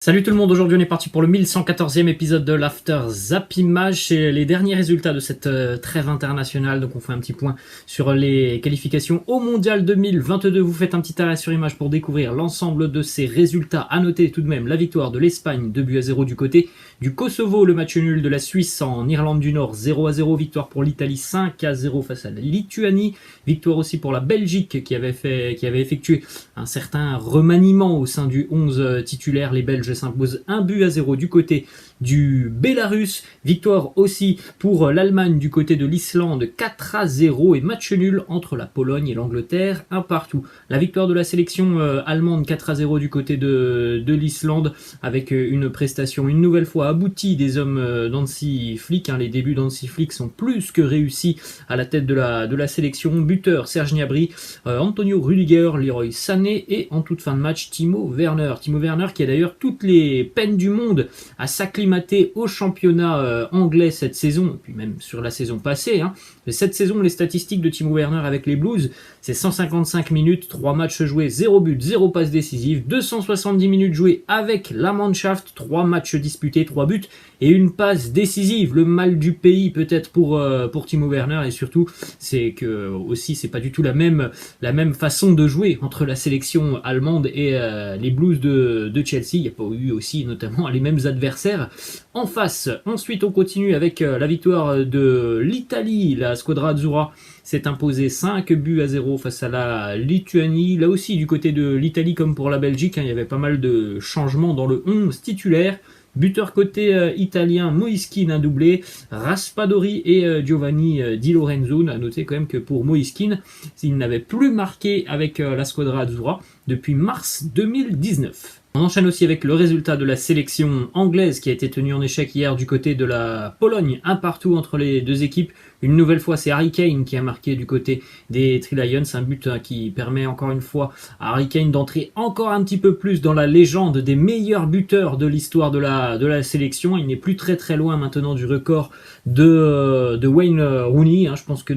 Salut tout le monde, aujourd'hui on est parti pour le 1114e épisode de l'After Zappimage. C'est les derniers résultats de cette trêve internationale, donc on fait un petit point sur les qualifications au Mondial 2022. Vous faites un petit arrêt sur image pour découvrir l'ensemble de ces résultats. À noter tout de même la victoire de l'Espagne, 2-0 du côté du Kosovo, le match nul de la Suisse en Irlande du Nord, 0-0, victoire pour l'Italie 5-0 face à la Lituanie, victoire aussi pour la Belgique qui avait effectué un certain remaniement au sein du 11 titulaire. Les Belges s'impose 1-0 du côté du Bélarus. Victoire aussi pour l'Allemagne du côté de l'Islande 4-0 et match nul entre la Pologne et l'Angleterre, un partout. La victoire de la sélection allemande 4-0 du côté de l'Islande avec une prestation une nouvelle fois aboutie des hommes d'Hansi Flick. Les débuts d'Hansi Flick sont plus que réussis à la tête de la sélection. Buteur Serge Gnabry, Antonio Rüdiger, Leroy Sané et en toute fin de match Timo Werner. Timo Werner qui a d'ailleurs toutes les peines du monde à s'acclimater au championnat anglais cette saison, et puis même sur la saison passée. Mais cette saison, les statistiques de Timo Werner avec les Blues, c'est 155 minutes, 3 matchs joués, 0 but, 0 passe décisive, 270 minutes jouées avec la Mannschaft, 3 matchs disputés, 3 buts et une passe décisive. Le mal du pays peut-être pour Timo Werner, et surtout c'est que aussi c'est pas du tout la même façon de jouer entre la sélection allemande et les Blues de Chelsea. Il n'y a pas eu aussi notamment les mêmes adversaires en face. Ensuite on continue avec la victoire de l'Italie. La Squadra Azzurra s'est imposée 5-0 face à la Lituanie. Là aussi du côté de l'Italie comme pour la Belgique, il y avait pas mal de changements dans le 11 titulaire. Buteur côté italien, Moiskin a doublé, Raspadori et Giovanni Di Lorenzo. A noter quand même que pour Moiskin, il n'avait plus marqué avec la Squadra Azzurra depuis mars 2019. On enchaîne aussi avec le résultat de la sélection anglaise qui a été tenue en échec hier du côté de la Pologne, un partout entre les deux équipes. Une nouvelle fois, c'est Harry Kane qui a marqué du côté des Three Lions, un but qui permet encore une fois à Harry Kane d'entrer encore un petit peu plus dans la légende des meilleurs buteurs de l'histoire de la sélection. Il n'est plus très loin maintenant du record de Wayne Rooney. Je pense que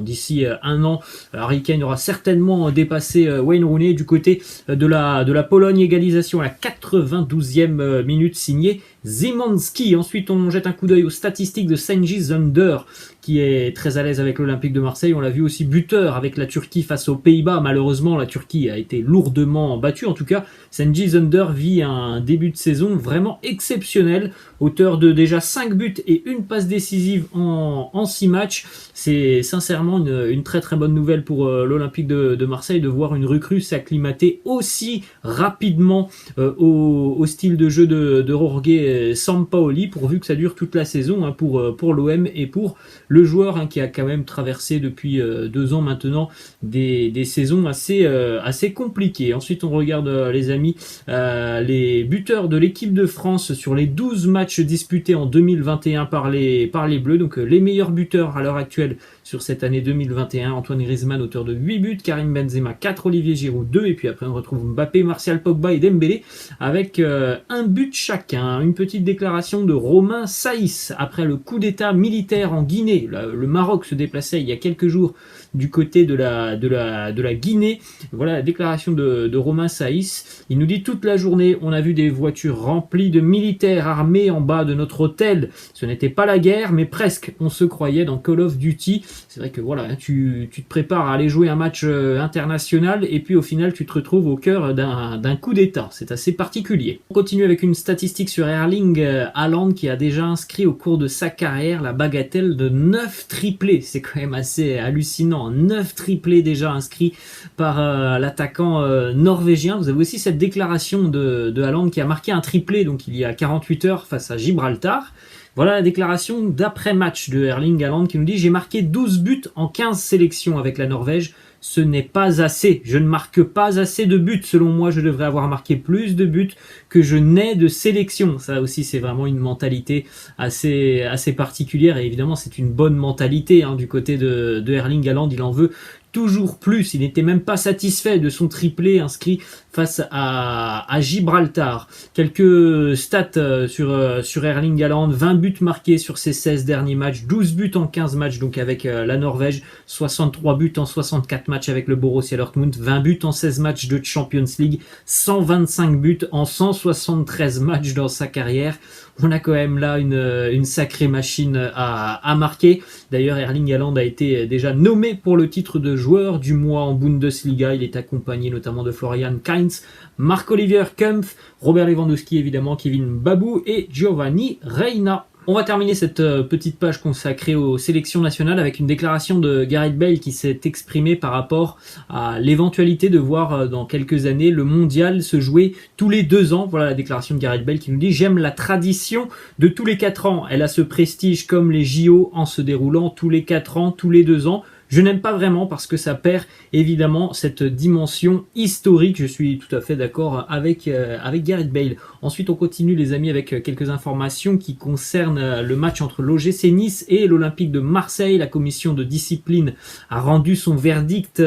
d'ici un an, Harry Kane aura certainement dépassé Wayne Rooney. Du côté de la Pologne, égalisation à la 92e minute signée Szymanski. Ensuite, on jette un coup d'œil aux statistiques de Cengiz Ünder, qui est très à l'aise avec l'Olympique de Marseille. On l'a vu aussi buteur avec la Turquie face aux Pays-Bas. Malheureusement, la Turquie a été lourdement battue. En tout cas, Cengiz Ünder vit un début de saison vraiment exceptionnel, auteur de déjà 5 buts et une passe décisive en 6 matchs. C'est sincèrement une très bonne nouvelle pour l'Olympique de Marseille de voir une recrue s'acclimater aussi rapidement au style de jeu de Jorge Sampaoli, pourvu que ça dure toute la saison pour l'OM et pour le joueur qui a quand même traversé depuis 2 ans maintenant des saisons assez compliquées. Ensuite on regarde les amis les buteurs de l'équipe de France sur les 12 matchs disputés en 2021 par les Bleus. Donc les meilleurs buteurs à l'heure actuelle sur cette année 2021, Antoine Griezmann auteur de 8 buts, Karim Benzema 4, Olivier Giroud 2, et puis après on retrouve Mbappé, Martial, Pogba et Dembélé avec un but chacun. Une petite déclaration de Romain Saïs après le coup d'état militaire en Guinée. Le Maroc se déplaçait il y a quelques jours du côté de la Guinée. Voilà la déclaration de Romain Saïs. Il nous dit: toute la journée on a vu des voitures remplies de militaires armés en bas de notre hôtel. Ce n'était pas la guerre mais presque, on se croyait dans Call of Duty. C'est vrai que voilà, tu te prépares à aller jouer un match international et puis au final tu te retrouves au cœur d'un coup d'état. C'est assez particulier. On continue avec une statistique sur Erling Haaland qui a déjà inscrit au cours de sa carrière la bagatelle de 9 triplés. C'est quand même assez hallucinant. 9 triplés déjà inscrits par l'attaquant norvégien. Vous avez aussi cette déclaration de Haaland qui a marqué un triplé donc il y a 48 heures face à Gibraltar. Voilà la déclaration d'après-match de Erling Haaland qui nous dit: j'ai marqué 12 buts en 15 sélections avec la Norvège. Ce n'est pas assez. Je ne marque pas assez de buts. Selon moi, je devrais avoir marqué plus de buts que je n'ai de sélection. Ça aussi, c'est vraiment une mentalité assez particulière. Et évidemment, c'est une bonne mentalité du côté de Erling Haaland. Il en veut toujours plus. Il n'était même pas satisfait de son triplé inscrit face à Gibraltar. Quelques stats sur Erling Haaland, 20 buts marqués sur ses 16 derniers matchs, 12 buts en 15 matchs donc avec la Norvège, 63 buts en 64 matchs avec le Borussia Dortmund, 20 buts en 16 matchs de Champions League, 125 buts en 173 matchs dans sa carrière. On a quand même là une sacrée machine à marquer. D'ailleurs, Erling Haaland a été déjà nommé pour le titre de joueur du mois en Bundesliga. Il est accompagné notamment de Florian Kainz, Marc-Olivier Kempf, Robert Lewandowski évidemment, Kevin Babou et Giovanni Reina. On va terminer cette petite page consacrée aux sélections nationales avec une déclaration de Gareth Bale qui s'est exprimé par rapport à l'éventualité de voir dans quelques années le mondial se jouer tous les 2 ans. Voilà la déclaration de Gareth Bale qui nous dit « J'aime la tradition de tous les 4 ans. Elle a ce prestige comme les JO en se déroulant tous les 4 ans, tous les 2 ans. Je n'aime pas vraiment parce que ça perd évidemment cette dimension historique. Je suis tout à fait d'accord avec Gareth Bale. Ensuite, on continue les amis avec quelques informations qui concernent le match entre l'OGC Nice et l'Olympique de Marseille. La commission de discipline a rendu son verdict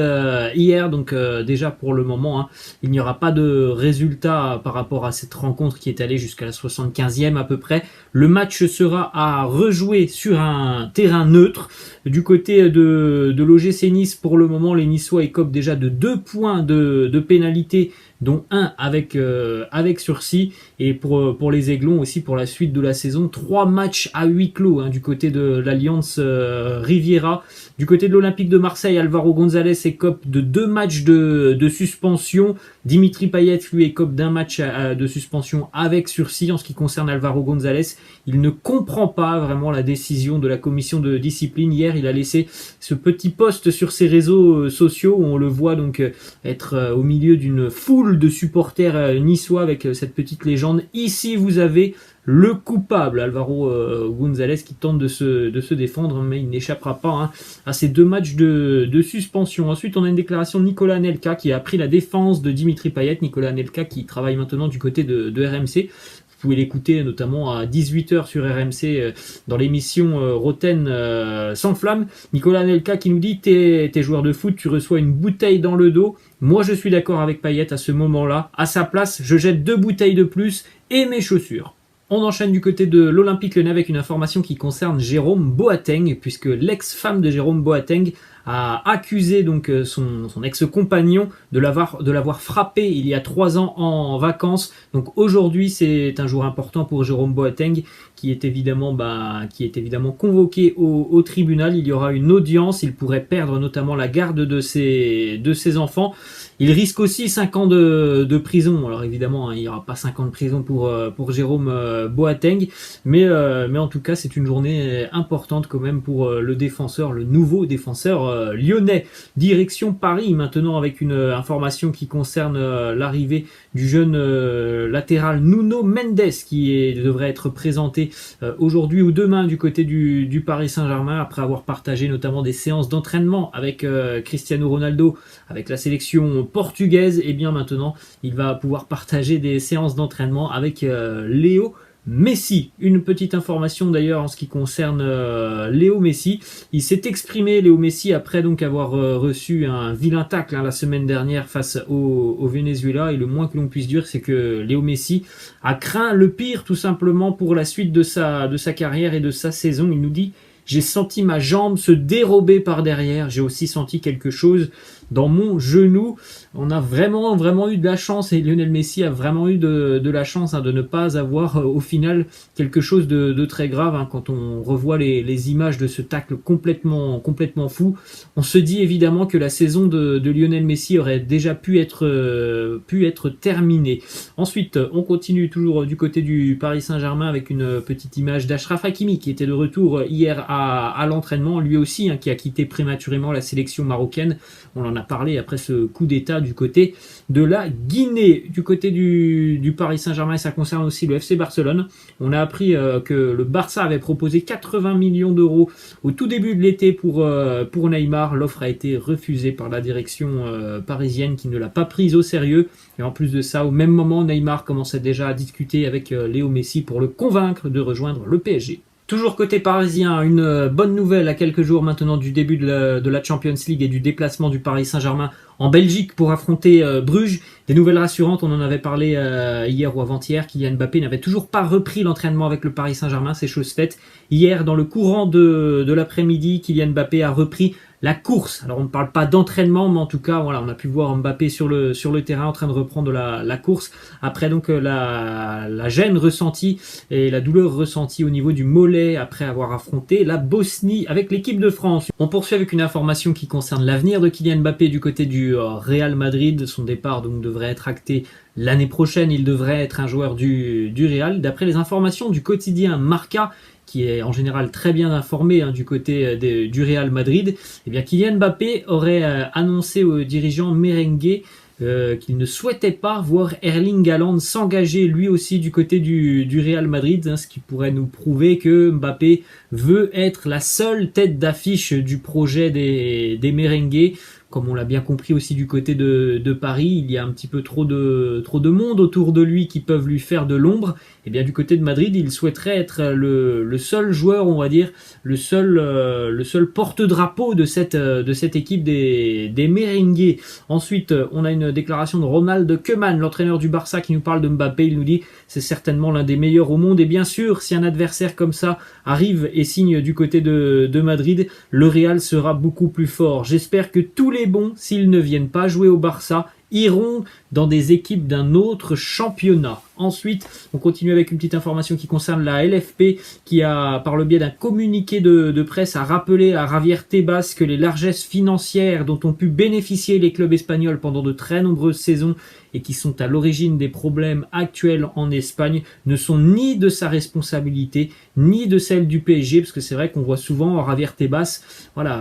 hier. Donc déjà pour le moment, il n'y aura pas de résultat par rapport à cette rencontre qui est allée jusqu'à la 75e à peu près. Le match sera à rejouer sur un terrain neutre. Du côté de l'OGC Nice, pour le moment, les Niçois écopent déjà de 2 points de pénalité, dont un avec sursis. Et pour les Aiglons aussi, pour la suite de la saison, 3 matchs à huis clos du côté de l'Alliance Riviera. Du côté de l'Olympique de Marseille, Alvaro González écope de 2 matchs de suspension. Dimitri Payet, lui, écope d'un match de suspension avec sursis. En ce qui concerne Alvaro González, il ne comprend pas vraiment la décision de la commission de discipline. Hier, il a laissé ce petit post sur ses réseaux sociaux où on le voit donc être au milieu d'une foule de supporters niçois avec cette petite légende. Ici, vous avez le coupable, Alvaro González, qui tente de se défendre, mais il n'échappera pas à ces 2 matchs de suspension. Ensuite, on a une déclaration de Nicolas Anelka qui a pris la défense de Dimitri Payet. Nicolas Anelka qui travaille maintenant du côté de RMC. Vous pouvez l'écouter notamment à 18h sur RMC dans l'émission Roten sans flamme. Nicolas Anelka qui nous dit « T'es joueur de foot, tu reçois une bouteille dans le dos. Moi, je suis d'accord avec Payet à ce moment-là. À sa place, je jette 2 bouteilles de plus et mes chaussures. » On enchaîne du côté de l'Olympique Lyonnais avec une information qui concerne Jérôme Boateng, puisque l'ex-femme de Jérôme Boateng a accusé donc son ex-compagnon de l'avoir frappé il y a 3 ans en vacances. Donc aujourd'hui, c'est un jour important pour Jérôme Boateng qui est évidemment convoqué au tribunal. Il y aura une audience, il pourrait perdre notamment la garde de ses enfants. Il risque aussi 5 ans de prison. Alors évidemment, il n'y aura pas 5 ans de prison pour Jérôme Boateng, mais en tout cas, c'est une journée importante quand même pour le nouveau défenseur lyonnais. Direction Paris maintenant avec une information qui concerne l'arrivée du jeune latéral Nuno Mendes qui devrait être présenté aujourd'hui ou demain du côté du Paris Saint-Germain après avoir partagé notamment des séances d'entraînement avec Cristiano Ronaldo, avec la sélection portugaise. Et bien maintenant, il va pouvoir partager des séances d'entraînement avec Léo Messi. Une petite information d'ailleurs en ce qui concerne Léo Messi. Il s'est exprimé, Léo Messi, après donc avoir reçu un vilain tacle la semaine dernière face au Venezuela, et le moins que l'on puisse dire c'est que Léo Messi a craint le pire tout simplement pour la suite de sa carrière et de sa saison. Il nous dit: j'ai senti ma jambe se dérober par derrière, j'ai aussi senti quelque chose dans mon genou. On a vraiment eu de la chance, et Lionel Messi a vraiment eu de la chance de ne pas avoir au final quelque chose de très grave. Quand on revoit les images de ce tacle complètement fou, on se dit évidemment que la saison de Lionel Messi aurait déjà pu être terminée. Ensuite, on continue toujours du côté du Paris Saint-Germain avec une petite image d'Achraf Hakimi qui était de retour hier à l'entraînement, lui aussi qui a quitté prématurément la sélection marocaine. On en a parlé après ce coup d'état du côté de la Guinée. Du côté du Paris Saint-Germain, et ça concerne aussi le FC Barcelone, on a appris que le Barça avait proposé 80 millions d'euros au tout début de l'été pour Neymar. L'offre a été refusée par la direction parisienne qui ne l'a pas prise au sérieux. Et en plus de ça, au même moment, Neymar commençait déjà à discuter avec Léo Messi pour le convaincre de rejoindre le PSG. Toujours côté parisien, une bonne nouvelle à quelques jours maintenant du début de la Champions League et du déplacement du Paris Saint-Germain en Belgique pour affronter Bruges. Des nouvelles rassurantes, on en avait parlé hier ou avant-hier, Kylian Mbappé n'avait toujours pas repris l'entraînement avec le Paris Saint-Germain, c'est chose faite. Hier, dans le courant de l'après-midi, Kylian Mbappé a repris la course. Alors on ne parle pas d'entraînement, mais en tout cas, voilà, on a pu voir Mbappé sur le terrain en train de reprendre la course. Après donc la gêne ressentie et la douleur ressentie au niveau du mollet après avoir affronté la Bosnie avec l'équipe de France. On poursuit avec une information qui concerne l'avenir de Kylian Mbappé du côté du Real Madrid. Son départ donc devrait être acté l'année prochaine. Il devrait être un joueur du Real. D'après les informations du quotidien Marca, qui est en général très bien informé du côté du Real Madrid, eh bien Kylian Mbappé aurait annoncé aux dirigeants merengues qu'il ne souhaitait pas voir Erling Haaland s'engager lui aussi du côté du Real Madrid, ce qui pourrait nous prouver que Mbappé veut être la seule tête d'affiche du projet des merengues. Comme on l'a bien compris aussi du côté de Paris, il y a un petit peu trop de monde autour de lui qui peuvent lui faire de l'ombre. Et bien du côté de Madrid, il souhaiterait être le seul joueur, on va dire, le seul porte-drapeau de cette équipe des merengues. Ensuite, on a une déclaration de Ronald Koeman, l'entraîneur du Barça, qui nous parle de Mbappé. Il nous dit c'est certainement l'un des meilleurs au monde. Et bien sûr, si un adversaire comme ça arrive et signe du côté de Madrid, le Real sera beaucoup plus fort. J'espère que tous les bons, s'ils ne viennent pas jouer au Barça, iront dans des équipes d'un autre championnat. Ensuite, on continue avec une petite information qui concerne la LFP qui a, par le biais d'un communiqué de presse, a rappelé à Javier Tebas que les largesses financières dont ont pu bénéficier les clubs espagnols pendant de très nombreuses saisons et qui sont à l'origine des problèmes actuels en Espagne ne sont ni de sa responsabilité, ni de celle du PSG, parce que c'est vrai qu'on voit souvent Javier Tebas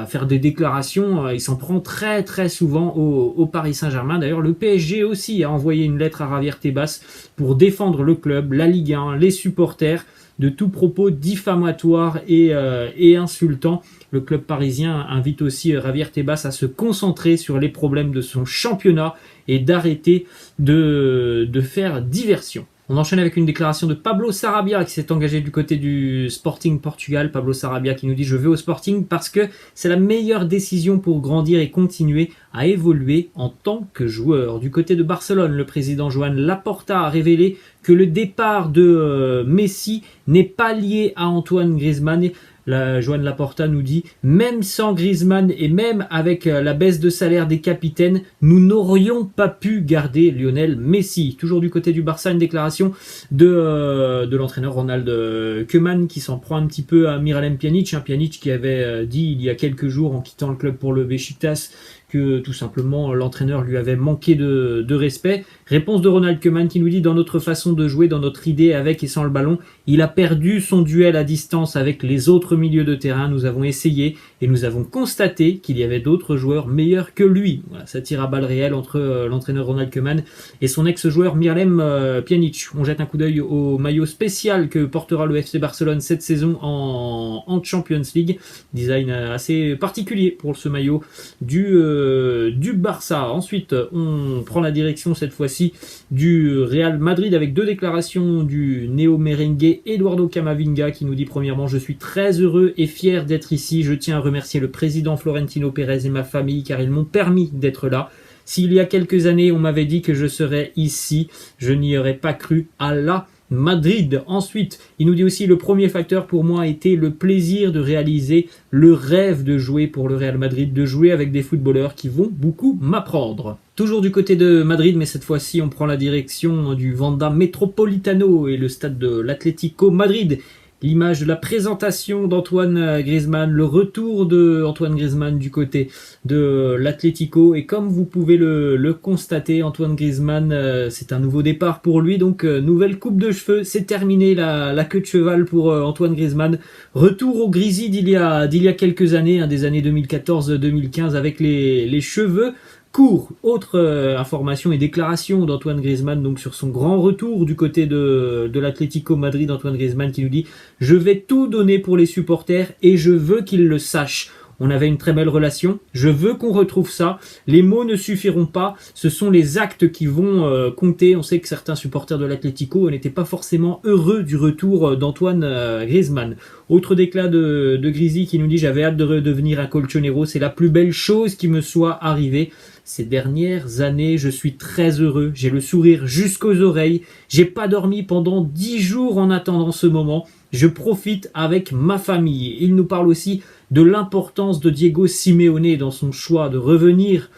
faire des déclarations, il s'en prend très très souvent au Paris Saint-Germain. D'ailleurs, le PSG aussi a envoyé une lettre à Javier Tebas pour défendre le club, la Ligue 1, les supporters de tout propos diffamatoire et insultant. Le club parisien invite aussi Javier Tebas à se concentrer sur les problèmes de son championnat et d'arrêter de faire diversion. On enchaîne avec une déclaration de Pablo Sarabia qui s'est engagé du côté du Sporting Portugal. Pablo Sarabia qui nous dit « Je vais au Sporting parce que c'est la meilleure décision pour grandir et continuer à évoluer en tant que joueur. » Du côté de Barcelone, le président Joan Laporta a révélé que le départ de Messi n'est pas lié à Antoine Griezmann. Joan Laporta nous dit « Même sans Griezmann et même avec la baisse de salaire des capitaines, nous n'aurions pas pu garder Lionel Messi. » Toujours du côté du Barça, une déclaration de l'entraîneur Ronald Koeman qui s'en prend un petit peu à Miralem Pjanic. Pjanic qui avait dit il y a quelques jours en quittant le club pour le Beşiktaş que tout simplement l'entraîneur lui avait manqué de respect. Réponse de Ronald Koeman qui nous dit « Dans notre façon de jouer, dans notre idée avec et sans le ballon, il a perdu son duel à distance avec les autres milieux de terrain. Nous avons essayé et nous avons constaté qu'il y avait d'autres joueurs meilleurs que lui. » Voilà, ça tire à balles réelles entre l'entraîneur Ronald Koeman et son ex-joueur Miralem Pjanic. On jette un coup d'œil au maillot spécial que portera le FC Barcelone cette saison en Champions League. Design assez particulier pour ce maillot du Barça. Ensuite, on prend la direction cette fois-ci du Real Madrid avec deux déclarations du néo-merengue Eduardo Camavinga qui nous dit premièrement « Je suis très heureux et fier d'être ici. Je tiens à remercier le président Florentino Pérez et ma famille car ils m'ont permis d'être là. S'il y a quelques années, on m'avait dit que je serais ici, je n'y aurais pas cru. À la Madrid. » Ensuite, il nous dit aussi le premier facteur pour moi a été le plaisir de réaliser le rêve de jouer pour le Real Madrid, de jouer avec des footballeurs qui vont beaucoup m'apprendre. Toujours du côté de Madrid, mais cette fois-ci on prend la direction du Wanda Metropolitano et le stade de l'Atlético Madrid. L'image de la présentation d'Antoine Griezmann, le retour de Antoine Griezmann du côté de l'Atlético. Et comme vous pouvez le constater, Antoine Griezmann, c'est un nouveau départ pour lui. Donc, nouvelle coupe de cheveux, c'est terminé la queue de cheval pour Antoine Griezmann. Retour au grisy d'il y a quelques années, des années 2014-2015 avec les cheveux court. Autre information et déclaration d'Antoine Griezmann donc sur son grand retour du côté de l'Atlético Madrid. Antoine Griezmann qui nous dit « Je vais tout donner pour les supporters et je veux qu'ils le sachent. on avait une très belle relation. Je veux qu'on retrouve ça. Les mots ne suffiront pas, ce sont les actes qui vont compter. On sait que certains supporters de l'Atlético n'étaient pas forcément heureux du retour d'Antoine Griezmann. Autre déclat de Grizzy qui nous dit: j'avais hâte de redevenir un colchonero, c'est la plus belle chose qui me soit arrivée ces dernières années. Je suis très heureux, j'ai le sourire jusqu'aux oreilles, j'ai pas dormi pendant 10 jours en attendant ce moment. Je profite avec ma famille. Il nous parle aussi de l'importance de Diego Simeone dans son choix de revenir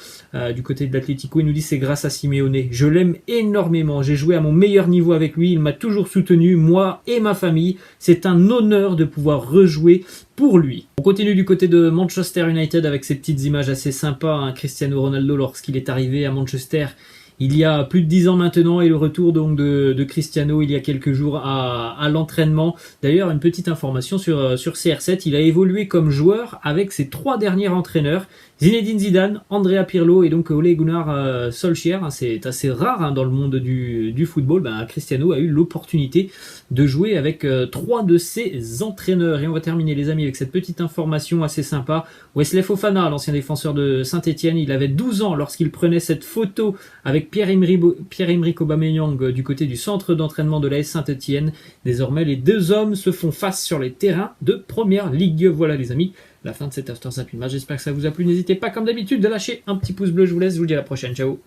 du côté de l'Atlético. Il nous dit: c'est grâce à Simeone. Je l'aime énormément. J'ai joué à mon meilleur niveau avec lui. Il m'a toujours soutenu, moi et ma famille. C'est un honneur de pouvoir rejouer pour lui. On continue du côté de Manchester United avec ces petites images assez sympas. Hein. Cristiano Ronaldo, lorsqu'il est arrivé à Manchester il y a plus de 10 ans maintenant, et le retour donc de Cristiano il y a quelques jours à l'entraînement. D'ailleurs, une petite information sur CR7, il a évolué comme joueur avec ses 3 derniers entraîneurs: Zinedine Zidane, Andrea Pirlo et donc Ole Gunnar Solskjaer. C'est assez rare dans le monde du football. Cristiano a eu l'opportunité de jouer avec 3 de ses entraîneurs. Et on va terminer, les amis, avec cette petite information assez sympa. Wesley Fofana, l'ancien défenseur de Saint-Etienne, il avait 12 ans lorsqu'il prenait cette photo avec Pierre-Emerick Aubameyang du côté du centre d'entraînement de l'AS Saint-Etienne. Désormais, les deux hommes se font face sur les terrains de Première Ligue. Voilà, les amis, la fin de cet After Zapping Match. J'espère que ça vous a plu. N'hésitez pas, comme d'habitude, de lâcher un petit pouce bleu. Je vous laisse, je vous dis à la prochaine. Ciao.